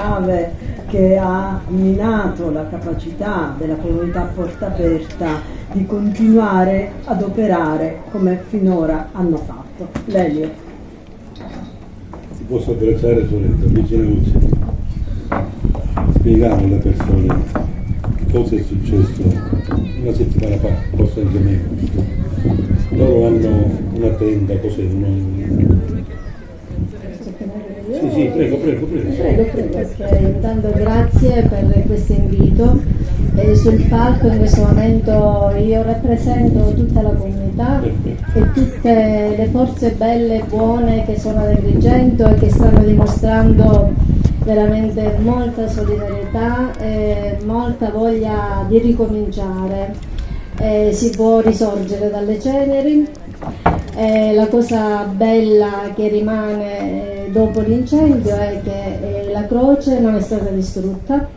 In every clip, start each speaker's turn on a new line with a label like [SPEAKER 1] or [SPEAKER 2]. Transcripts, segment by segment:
[SPEAKER 1] grave che ha minato la capacità della comunità Porta Aperta di continuare ad operare come finora hanno fatto. Lelio.
[SPEAKER 2] Ti posso abbracciare, sorella, vicino Lucia. Spieghiamo alle persone cosa è successo una settimana fa, forse anche meno. Loro hanno una tenda, cos'è? Sì, prego.
[SPEAKER 3] Ok, intanto grazie per questo invito. Sul palco in questo momento io rappresento tutta la comunità e tutte le forze belle e buone che sono ad Agrigento e che stanno dimostrando veramente molta solidarietà e molta voglia di ricominciare. Si può risorgere dalle ceneri. La cosa bella che rimane dopo l'incendio è che la croce non è stata distrutta,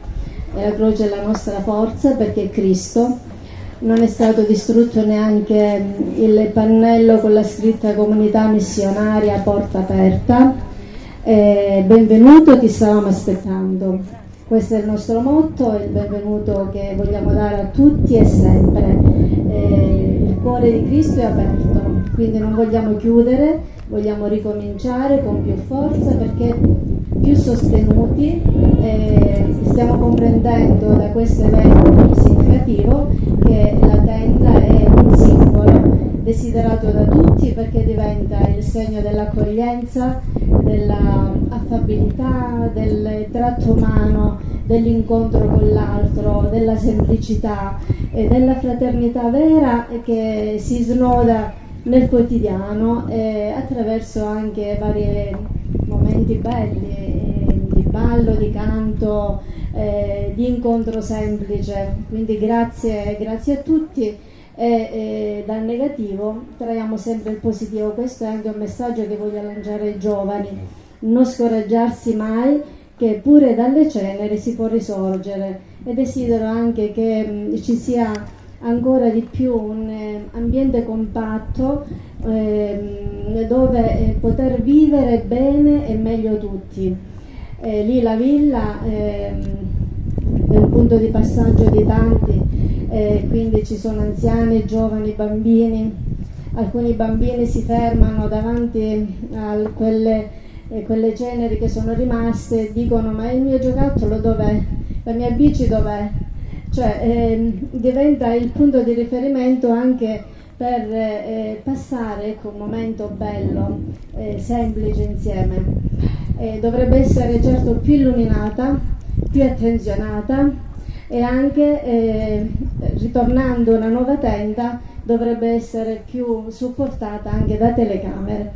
[SPEAKER 3] la croce è la nostra forza perché è Cristo. Non è stato distrutto neanche il pannello con la scritta Comunità Missionaria Porta Aperta. Benvenuto, ti stavamo aspettando. Questo è il nostro motto, il benvenuto che vogliamo dare a tutti e sempre. Il cuore di Cristo è aperto, quindi non vogliamo chiudere, vogliamo ricominciare con più forza perché più sostenuti. Stiamo comprendendo da questo evento significativo che la tenda è un simbolo desiderato da tutti perché diventa il segno dell'accoglienza, dell'affabilità, del tratto umano, dell'incontro con l'altro, della semplicità e della fraternità vera che si snoda nel quotidiano attraverso anche vari momenti belli di ballo, di canto, di incontro semplice. Quindi grazie a tutti. Dal negativo traiamo sempre il positivo. Questo è anche un messaggio che voglio lanciare ai giovani: non scoraggiarsi mai, che pure dalle ceneri si può risorgere, e desidero anche che ci sia ancora di più un ambiente compatto dove poter vivere bene e meglio tutti. Lì la villa è un punto di passaggio di tanti. Quindi ci sono anziani, giovani, bambini. Alcuni bambini si fermano davanti a quelle ceneri che sono rimaste e dicono: ma il mio giocattolo dov'è? La mia bici dov'è? Cioè diventa il punto di riferimento anche per passare un momento bello, semplice insieme. Dovrebbe essere certo più illuminata, più attenzionata, e anche ritornando una nuova tenda dovrebbe essere più supportata anche da telecamere.